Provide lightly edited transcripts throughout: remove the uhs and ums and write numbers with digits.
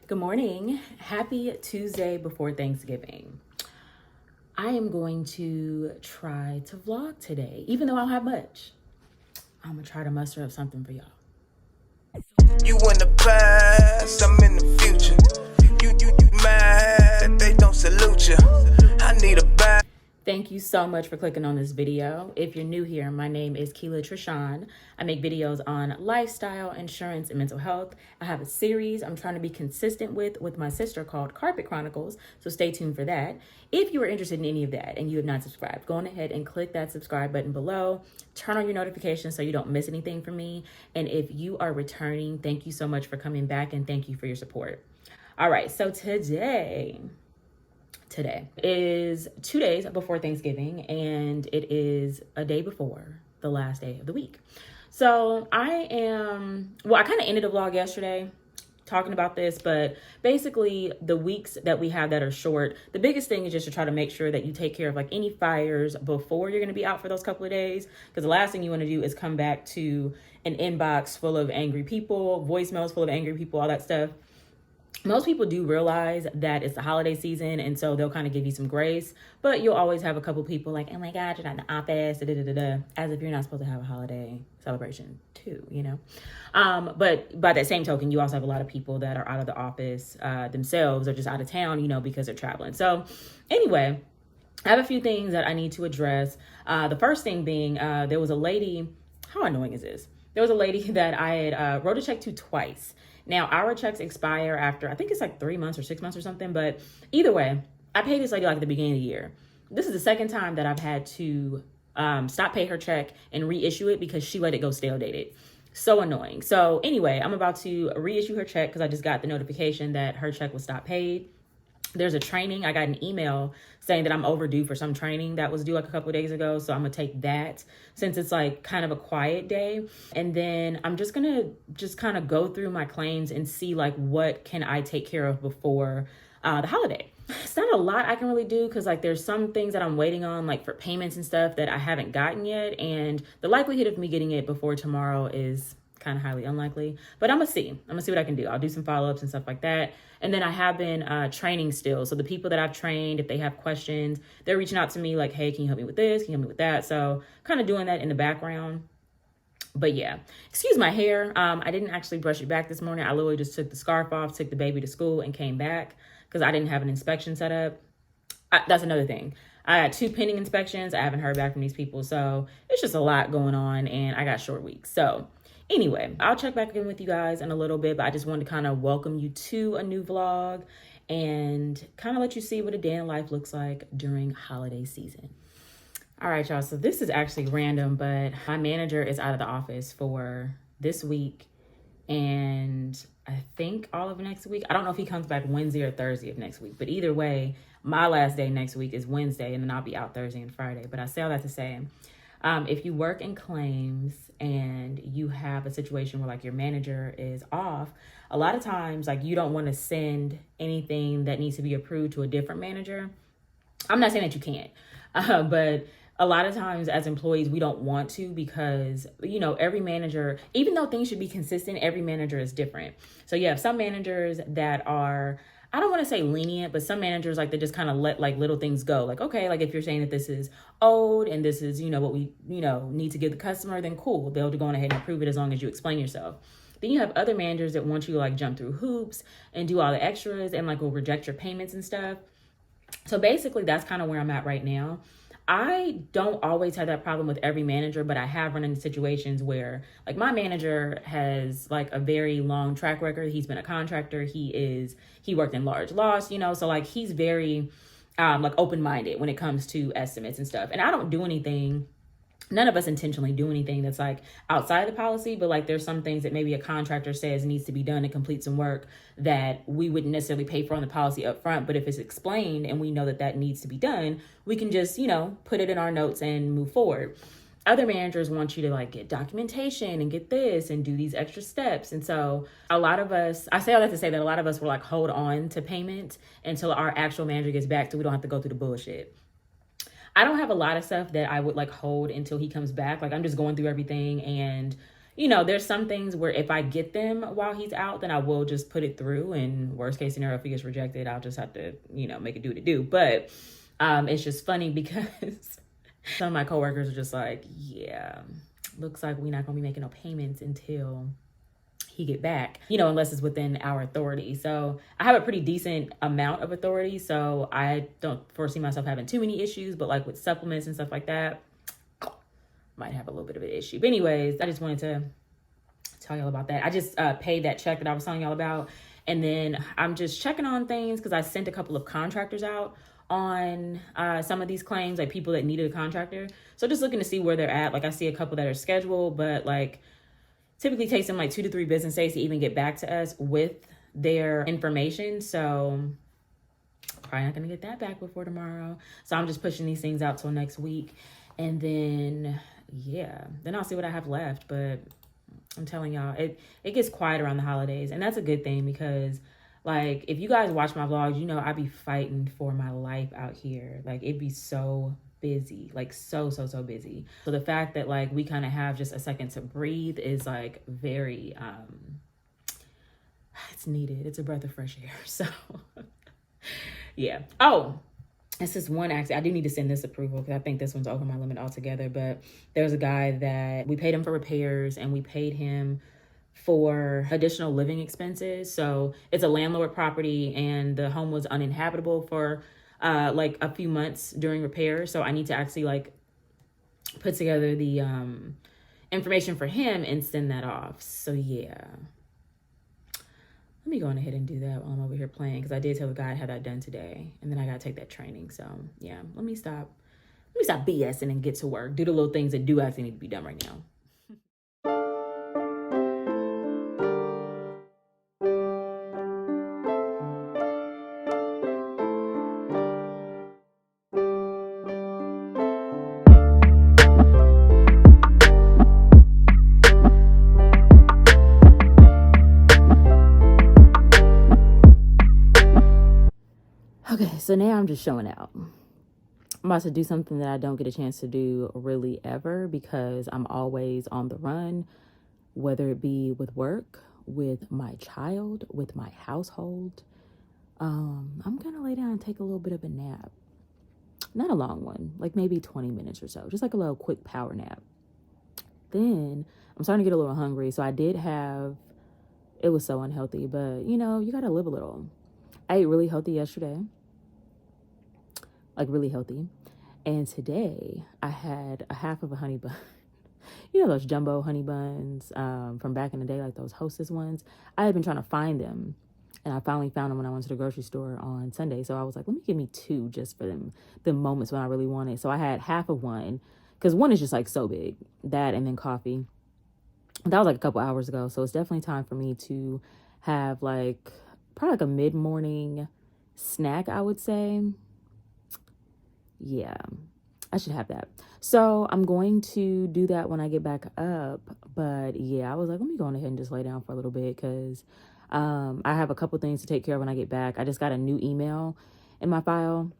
Good morning. Happy Tuesday before Thanksgiving. I am going to try to vlog today, even though I don't have much. I'm gonna try to muster up something for y'all. You in the past, I'm in the future. You mad, they don't salute you. I need a bag. Thank you so much for clicking on this video. If you're new here, my name is Keela Trishan. I make videos on lifestyle, insurance, and mental health. I have a series I'm trying to be consistent with my sister called Carpet Chronicles, so stay tuned for that. If you are interested in any of that and you have not subscribed, go on ahead and click that subscribe button below. Turn on your notifications so you don't miss anything from me. And if you are returning, thank you so much for coming back and thank you for your support. All right, so today is 2 days before Thanksgiving, and it is a day before the last day of the week. So I kind of ended the vlog yesterday talking about this, but basically the weeks that we have that are short, the biggest thing is just to try to make sure that you take care of like any fires before you're going to be out for those couple of days, because the last thing you want to do is come back to an inbox full of angry people, voicemails full of angry people, all that stuff. Most people do realize that it's the holiday season, and so they'll kind of give you some grace, but you'll always have a couple people like, oh my God, you're not in the office, as if you're not supposed to have a holiday celebration too, you know? But by that same token, you also have a lot of people that are out of the office themselves or just out of town, you know, because they're traveling. So anyway, I have a few things that I need to address. The first thing being, there was a lady, how annoying is this? There was a lady that I had wrote a check to twice. Now, our checks expire after, I think it's like 3 months or 6 months or something. But either way, I paid this lady like at the beginning of the year. This is the second time that I've had to stop pay her check and reissue it because she let it go stale dated. So annoying. So anyway, I'm about to reissue her check because I just got the notification that her check was stopped paid. There's a training. I got an email saying that I'm overdue for some training that was due like a couple of days ago. So I'm going to take that since it's like kind of a quiet day. And then I'm just going to kind of go through my claims and see like what can I take care of before the holiday. It's not a lot I can really do because like there's some things that I'm waiting on like for payments and stuff that I haven't gotten yet. And the likelihood of me getting it before tomorrow is kind of highly unlikely, but I'm gonna see what I can do. I'll do some follow-ups and stuff like that. And then I have been training still. So the people that I've trained, if they have questions, they're reaching out to me like, hey, can you help me with this? Can you help me with that? So kind of doing that in the background. But yeah, excuse my hair. I didn't actually brush it back this morning. I literally just took the scarf off, took the baby to school and came back because I didn't have an inspection set up. That's another thing. I had 2 pending inspections. I haven't heard back from these people. So it's just a lot going on and I got short weeks. So anyway, I'll check back in with you guys in a little bit, but I just wanted to kind of welcome you to a new vlog and kind of let you see what a day in life looks like during holiday season. All right, y'all. So this is actually random, but my manager is out of the office for this week and I think all of next week. I don't know if he comes back Wednesday or Thursday of next week, but either way, my last day next week is Wednesday and then I'll be out Thursday and Friday. But I say all that to say, if you work in claims and you have a situation where like your manager is off, a lot of times like you don't want to send anything that needs to be approved to a different manager. I'm not saying that you can't, but a lot of times as employees, we don't want to because, you know, every manager, even though things should be consistent, every manager is different. So you have some managers that are, I don't want to say lenient, but some managers like they just kind of let like little things go. Like, okay, like if you're saying that this is owed and this is, you know, what we, you know, need to give the customer, then cool. They'll go on ahead and approve it as long as you explain yourself. Then you have other managers that want you to like jump through hoops and do all the extras and like will reject your payments and stuff. So basically that's kind of where I'm at right now. I don't always have that problem with every manager, but I have run into situations where like my manager has like a very long track record. He's been a contractor. He worked in large loss, you know, so like he's very like open-minded when it comes to estimates and stuff. And I don't do anything. None of us intentionally do anything that's like outside the policy, but like there's some things that maybe a contractor says needs to be done to complete some work that we wouldn't necessarily pay for on the policy up front. But if it's explained and we know that that needs to be done, we can just, you know, put it in our notes and move forward. Other managers want you to like get documentation and get this and do these extra steps. And so a lot of us, I say all that to say that a lot of us will like hold on to payment until our actual manager gets back so we don't have to go through the bullshit. I don't have a lot of stuff that I would like hold until he comes back. Like I'm just going through everything and, you know, there's some things where if I get them while he's out, then I will just put it through. And worst case scenario, if he gets rejected, I'll just have to, you know, make it do what it do. But it's just funny because some of my coworkers are just like, yeah, looks like we're not going to be making no payments until he get back, you know, unless it's within our authority. So I have a pretty decent amount of authority, so I don't foresee myself having too many issues. But like with supplements and stuff like that, might have a little bit of an issue. But anyways, I just wanted to tell y'all about that. I just paid that check that I was telling y'all about, and then I'm just checking on things because I sent a couple of contractors out on some of these claims, like people that needed a contractor. So just looking to see where they're at. Like I see a couple that are scheduled, but like typically takes them like 2 to 3 business days to even get back to us with their information. So probably not gonna get that back before tomorrow. So I'm just pushing these things out till next week. And then, yeah, then I'll see what I have left. But I'm telling y'all, it gets quiet around the holidays. And that's a good thing because, like, if you guys watch my vlogs, you know I be fighting for my life out here. Like, it'd be so busy, like so busy. So the fact that like we kind of have just a second to breathe is like very it's needed. It's a breath of fresh air. So yeah. Oh, this is one accident. I do need to send this approval because I think this one's over my limit altogether. But there's a guy that we paid him for repairs and we paid him for additional living expenses. So it's a landlord property and the home was uninhabitable for like a few months during repair. So I need to actually like put together the information for him and send that off. So yeah, let me go on ahead and do that while I'm over here playing, because I did tell the guy I had that done today, and then I gotta take that training. So yeah, let me stop BSing and get to work, do the little things that do actually need to be done right now. Okay, so now I'm just showing out. I'm about to do something that I don't get a chance to do really ever because I'm always on the run, whether it be with work, with my child, with my household. I'm gonna lay down and take a little bit of a nap. Not a long one, like maybe 20 minutes or so, just like a little quick power nap. Then I'm starting to get a little hungry, so it was so unhealthy, but you know, you gotta live a little. I ate really healthy yesterday. Like really healthy. And today I had a half of a honey bun. You know those jumbo honey buns from back in the day, like those Hostess ones? I had been trying to find them, and I finally found them when I went to the grocery store on Sunday. So I was like, let me give me 2 just for the moments when I really want it. So I had half of one, because one is just like so big. That and then coffee. That was like a couple hours ago. So it's definitely time for me to have like probably like a mid-morning snack, I would say. Yeah, I should have that. So I'm going to do that when I get back up. But yeah, I was like, let me go on ahead and just lay down for a little bit because I have a couple things to take care of when I get back. I just got a new email in my file.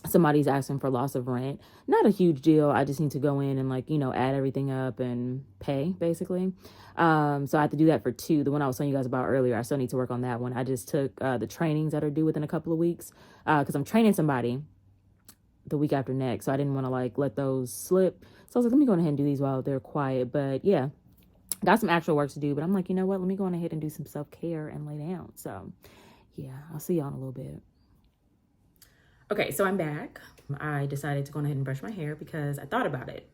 Somebody's asking for loss of rent. Not a huge deal. I just need to go in and like, you know, add everything up and pay basically. So I have to do that for 2. The one I was telling you guys about earlier, I still need to work on that one. I just took the trainings that are due within a couple of weeks because I'm training somebody the week after next. So I didn't want to like let those slip. So I was like, let me go ahead and do these while they're quiet. But yeah, got some actual work to do. But I'm like, you know what? Let me go on ahead and do some self-care and lay down. So yeah, I'll see y'all in a little bit. Okay, so I'm back. I decided to go ahead and brush my hair because I thought about it.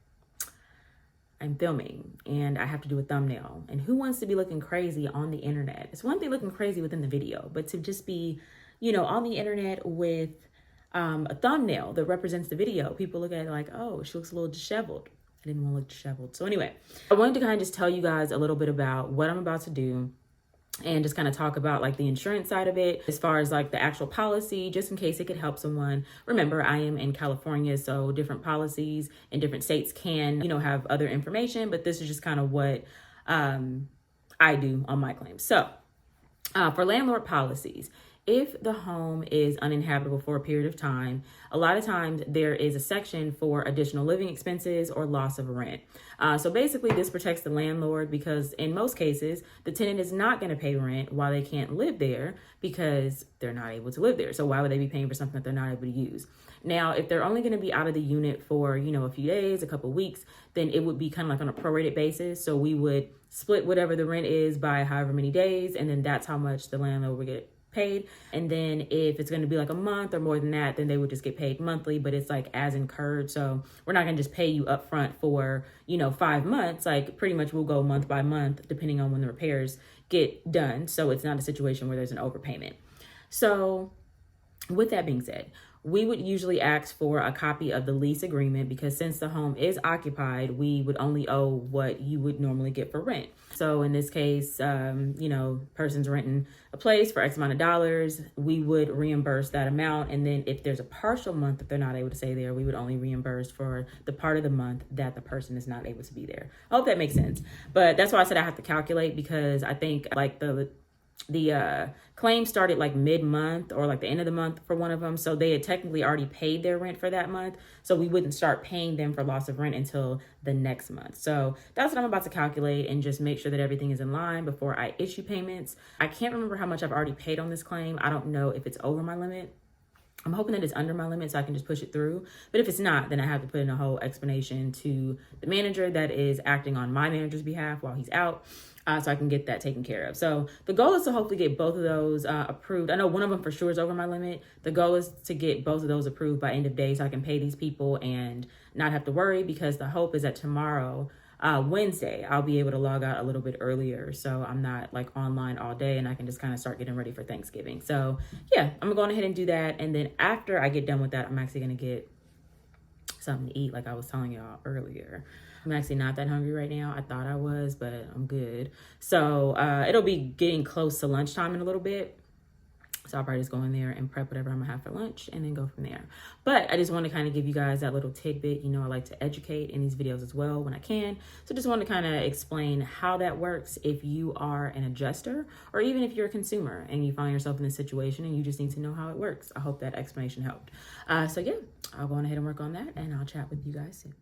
I'm filming and I have to do a thumbnail. And who wants to be looking crazy on the internet? It's one thing looking crazy within the video, but to just be, you know, on the internet with a thumbnail that represents the video, people look at it like, oh, she looks a little disheveled. I didn't want to look disheveled. So anyway, I wanted to kind of just tell you guys a little bit about what I'm about to do and just kind of talk about like the insurance side of it as far as like the actual policy, just in case it could help someone. Remember, I am in California, so different policies in different states can, you know, have other information, but this is just kind of what I do on my claims. So for landlord policies, if the home is uninhabitable for a period of time, a lot of times there is a section for additional living expenses or loss of rent. So basically, this protects the landlord because in most cases, the tenant is not going to pay rent while they can't live there because they're not able to live there. So why would they be paying for something that they're not able to use? Now, if they're only going to be out of the unit for, a few days, a couple of weeks, then it would be kind of like on a prorated basis. So we would split whatever the rent is by however many days, and then that's how much the landlord would get paid. And then if it's going to be like a month or more than that, then they would just get paid monthly, but it's like as incurred. So we're not going to just pay you up front for, 5 months. Like pretty much we'll go month by month, depending on when the repairs get done. So it's not a situation where there's an overpayment. So with that being said, we would usually ask for a copy of the lease agreement because since the home is occupied, we would only owe what you would normally get for rent. So in this case, person's renting a place for X amount of dollars, we would reimburse that amount. And then if there's a partial month that they're not able to stay there, we would only reimburse for the part of the month that the person is not able to be there. I hope that makes sense. But that's why I said I have to calculate because I think like the claim started like mid-month or like the end of the month for one of them. So they had technically already paid their rent for that month. So we wouldn't start paying them for loss of rent until the next month. So that's what I'm about to calculate and just make sure that everything is in line before I issue payments. I can't remember how much I've already paid on this claim. I don't know if it's over my limit. I'm hoping that it's under my limit so I can just push it through. But if it's not, then I have to put in a whole explanation to the manager that is acting on my manager's behalf while he's out. So I can get that taken care of. So the goal is to hopefully get both of those approved. I know one of them for sure is over my limit. The goal is to get both of those approved by end of day so I can pay these people and not have to worry because the hope is that tomorrow, Wednesday, I'll be able to log out a little bit earlier. So I'm not like online all day and I can just kind of start getting ready for Thanksgiving. So yeah, I'm going ahead and do that. And then after I get done with that, I'm actually going to get something to eat like I was telling y'all earlier. I'm actually not that hungry right now. I thought I was, but I'm good. So it'll be getting close to lunchtime in a little bit. So I'll probably just go in there and prep whatever I'm gonna have for lunch and then go from there. But I just want to kind of give you guys that little tidbit. I like to educate in these videos as well when I can. So just want to kind of explain how that works if you are an adjuster or even if you're a consumer and you find yourself in this situation and you just need to know how it works. I hope that explanation helped. So yeah, I'll go on ahead and work on that and I'll chat with you guys soon.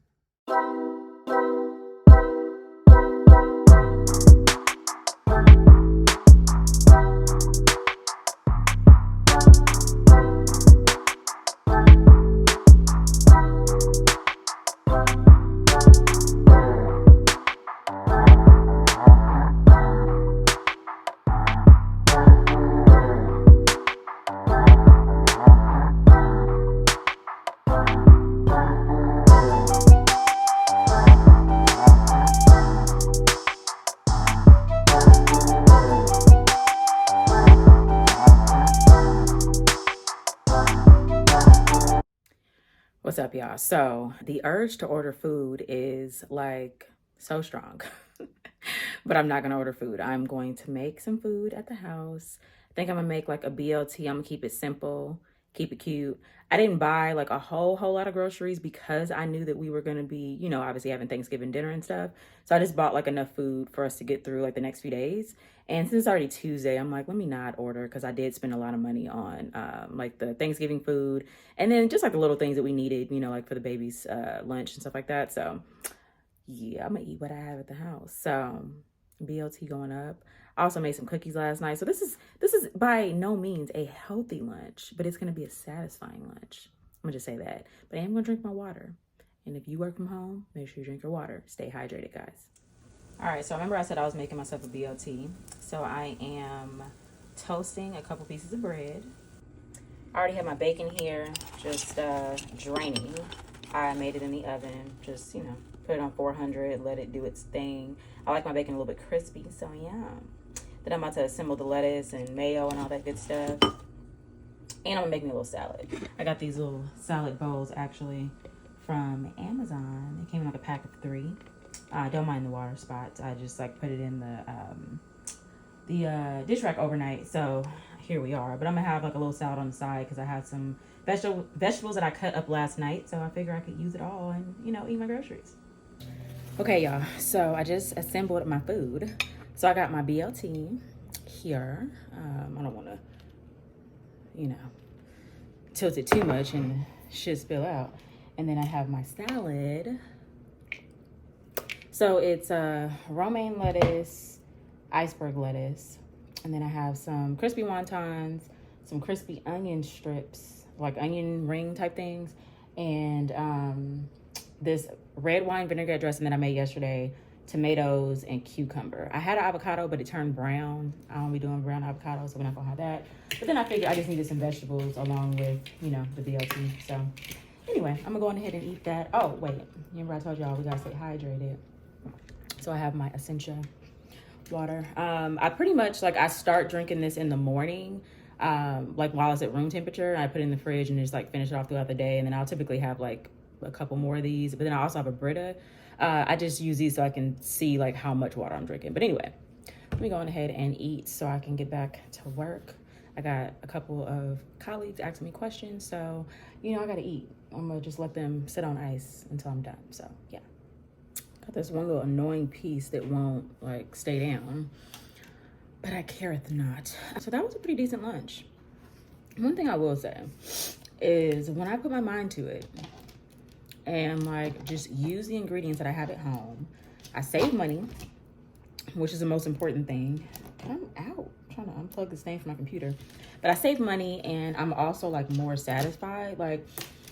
What's up, y'all? So the urge to order food is like so strong, but I'm not going to order food. I'm going to make some food at the house. I think I'm going to make like a BLT. I'm going to keep it simple, keep it cute. I didn't buy like a whole lot of groceries because I knew that we were going to be, obviously having Thanksgiving dinner and stuff. So I just bought like enough food for us to get through like the next few days. And since it's already Tuesday, I'm like, let me not order because I did spend a lot of money on like the Thanksgiving food and then just like the little things that we needed, like for the baby's lunch and stuff like that. So yeah, I'm gonna eat what I have at the house. So BLT going up. I also made some cookies last night. So this is by no means a healthy lunch, but it's gonna be a satisfying lunch. I'm gonna just say that. But I am gonna drink my water. And if you work from home, make sure you drink your water. Stay hydrated, guys. All right, so remember I said I was making myself a BLT. So I am toasting a couple pieces of bread. I already have my bacon here, just draining. I made it in the oven, just, put it on 400, let it do its thing. I like my bacon a little bit crispy, so yeah. Then I'm about to assemble the lettuce and mayo and all that good stuff. And I'm gonna make me a little salad. I got these little salad bowls actually from Amazon. They came in like a pack of 3. Don't mind the water spots. I just like put it in the dish rack overnight. So here we are. But I'm gonna have like a little salad on the side because I had some vegetables that I cut up last night. So I figure I could use it all and eat my groceries. Okay, y'all. So I just assembled my food. So I got my BLT here. I don't want to you know, tilt it too much and shit spill out. And then I have my salad. So it's romaine lettuce, iceberg lettuce, and then I have some crispy wontons, some crispy onion strips, like onion ring type things, and this red wine vinaigrette dressing that I made yesterday, tomatoes and cucumber. I had an avocado, but it turned brown. I don't be doing brown avocado, so we're not gonna have that. But then I figured I just needed some vegetables along with, you know, the BLT. So anyway, I'm gonna go on ahead and eat that. Oh, wait, remember I told y'all we gotta stay hydrated. So I have my Essentia water. I pretty much, like, I start drinking this in the morning, like while it's at room temperature. I put it in the fridge and just like finish it off throughout the day. And then I'll typically have like a couple more of these. But then I also have a Brita. I just use these so I can see like how much water I'm drinking. But anyway, let me go on ahead and eat so I can get back to work. I got a couple of colleagues asking me questions. So, you know, I got to eat. I'm going to just let them sit on ice until I'm done. So, yeah. Got this one little annoying piece that won't like stay down, but I careth not. So that was a pretty decent lunch. One thing I will say is when I put my mind to it and like just use the ingredients that I have at home, I save money, which is the most important thing. I'm out. I'm trying to unplug this thing from my computer, but I save money and I'm also like more satisfied. Like,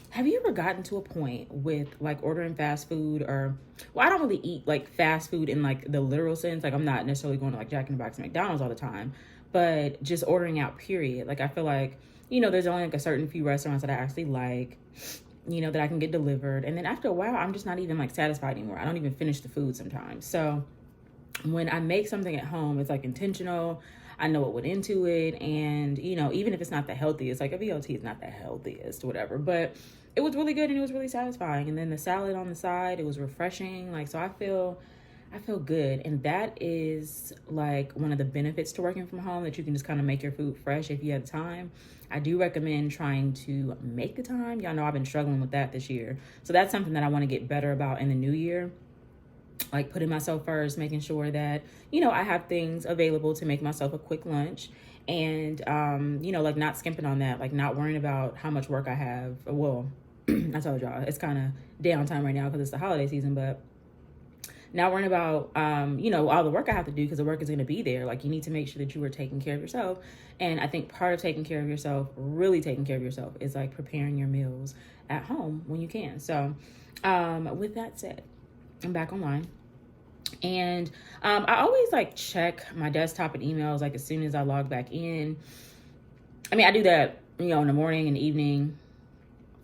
have you ever gotten to a point with like ordering fast food or, well, I don't really eat like fast food in like the literal sense. Like I'm not necessarily going to like Jack in the Box and McDonald's all the time, but just ordering out, period. Like I feel like, you know, there's only like a certain few restaurants that I actually like, you know, that I can get delivered. And then after a while, I'm just not even like satisfied anymore. I don't even finish the food sometimes. So when I make something at home, it's like intentional. I know what went into it. And, you know, even if it's not the healthiest, like a VLT is not the healthiest, whatever, but it was really good and it was really satisfying. And then the salad on the side, it was refreshing. Like, so I feel good. And that is like one of the benefits to working from home, that you can just kind of make your food fresh if you have time. I do recommend trying to make the time. Y'all know I've been struggling with that this year. So that's something that I want to get better about in the new year. Like putting myself first, making sure that, you know, I have things available to make myself a quick lunch. And, you know, like not skimping on that, like not worrying about how much work I have. Well, I told y'all it's kind of downtime right now because it's the holiday season, but not worrying about, you know, all the work I have to do because the work is going to be there. Like you need to make sure that you are taking care of yourself. And I think part of taking care of yourself, really taking care of yourself, is like preparing your meals at home when you can. So with that said, I'm back online. And I always like check my desktop and emails like as soon as I log back in. I mean, I do that, you know, in the morning and evening.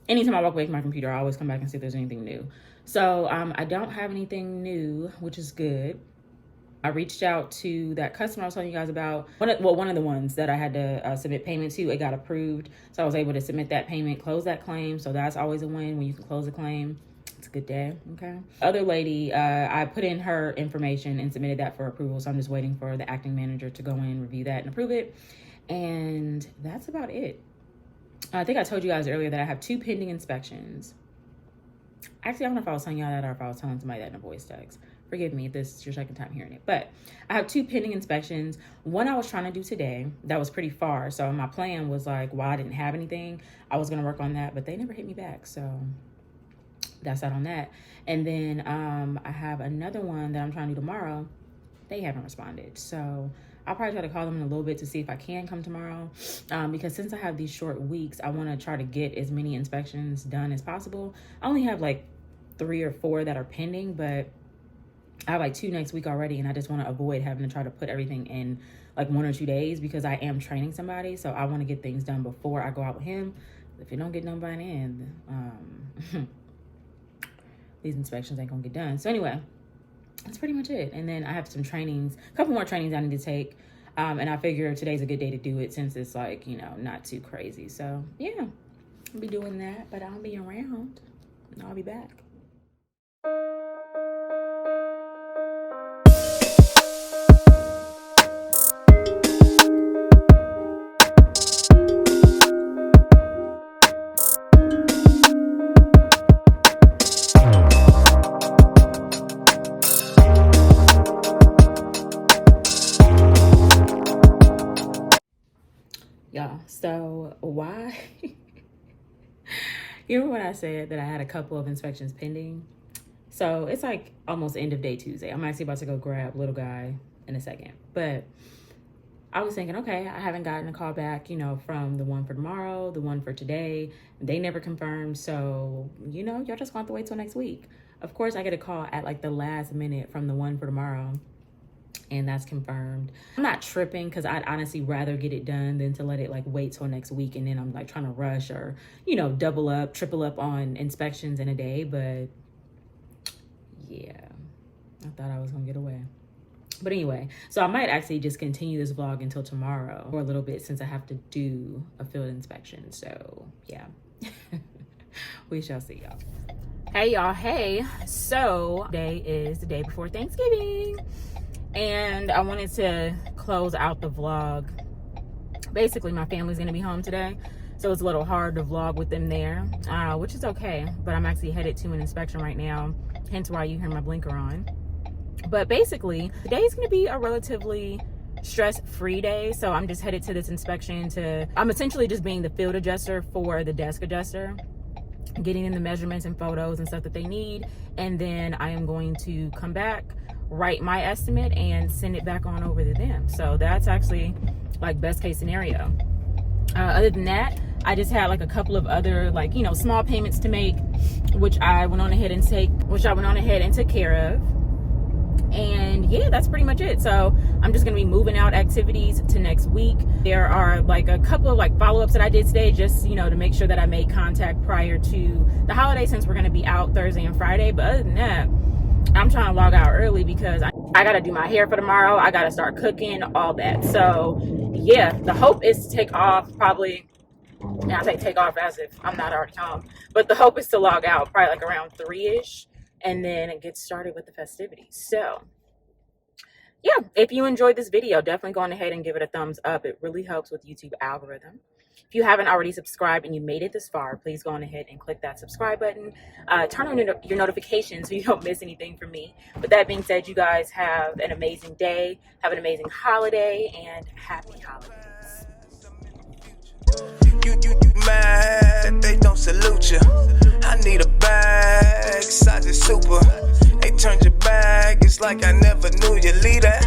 Anytime I walk away from my computer, I always come back and see if there's anything new. So I don't have anything new, which is good. I reached out to that customer I was telling you guys about. One of the ones that I had to submit payment to, it got approved. So I was able to submit that payment, close that claim. So that's always a win when you can close a claim. It's a good day, okay? Other lady, I put in her information and submitted that for approval. So I'm just waiting for the acting manager to go in, review that, and approve it. And that's about it. I think I told you guys earlier that I have 2 pending inspections. Actually, I don't know if I was telling y'all that or if I was telling somebody that in a voice text. Forgive me if this is your second time hearing it. But I have 2 pending inspections. One I was trying to do today. That was pretty far. So my plan was like, while I didn't have anything, I was going to work on that. But they never hit me back. So that's that on that. And then I have another one that I'm trying to do tomorrow. They haven't responded. So I'll probably try to call them in a little bit to see if I can come tomorrow. Because since I have these short weeks, I want to try to get as many inspections done as possible. I only have like 3 or 4 that are pending, but I have like 2 next week already. And I just want to avoid having to try to put everything in like 1 or 2 days because I am training somebody. So I want to get things done before I go out with him. If it don't get done by then, these inspections ain't gonna get done. So anyway, that's pretty much it. And then I have some trainings, a couple more trainings I need to take. And I figure today's a good day to do it since it's like, you know, not too crazy. So yeah, I'll be doing that, but I'll be around and I'll be back. So why? You remember when I said that I had a couple of inspections pending? So it's like almost end of day Tuesday. I'm actually about to go grab little guy in a second. But I was thinking, okay, I haven't gotten a call back, from the one for tomorrow, the one for today. They never confirmed. So, y'all just going to have to wait till next week. Of course, I get a call at like the last minute from the one for tomorrow. And that's confirmed. I'm not tripping because I'd honestly rather get it done than to let it like wait till next week. And then I'm like trying to rush or, double up, triple up on inspections in a day. But yeah, I thought I was going to get away. But anyway, so I might actually just continue this vlog until tomorrow for a little bit since I have to do a field inspection. So yeah, we shall see, y'all. Hey y'all, hey. So today is the day before Thanksgiving. And I wanted to close out the vlog. Basically, my family's going to be home today. So it's a little hard to vlog with them there, which is okay. But I'm actually headed to an inspection right now. Hence why you hear my blinker on. But basically, today is going to be a relatively stress-free day. So I'm just headed to this inspection I'm essentially just being the field adjuster for the desk adjuster, getting in the measurements and photos and stuff that they need. And then I am going to come back, write my estimate, and send it back on over to them. So that's actually like best case scenario. Other than that, I just had like a couple of other small payments to make, which I went on ahead and took care of. And yeah, that's pretty much it. So I'm just gonna be moving out activities to next week. There are like a couple of follow-ups that I did today, just to make sure that I made contact prior to the holiday, since we're gonna be out Thursday and Friday. But other than that, I'm trying to log out early because I gotta do my hair for tomorrow. I gotta start cooking, all that. So yeah, the hope is to take off probably. And I say take off as if I'm not already home, but the hope is to log out probably like around 3-ish. And then it gets started with the festivities. So yeah, if you enjoyed this video, definitely go on ahead and give it a thumbs up. It really helps with YouTube algorithm. If you haven't already subscribed and you made it this far, please go on ahead and click that subscribe button. Turn on your notifications so you don't miss anything from me. With that being said, you guys have an amazing day, have an amazing holiday, and happy holidays. You mad, they don't salute you. I need a bag, size is super. They turned your back, it's like I never knew you. Leave that.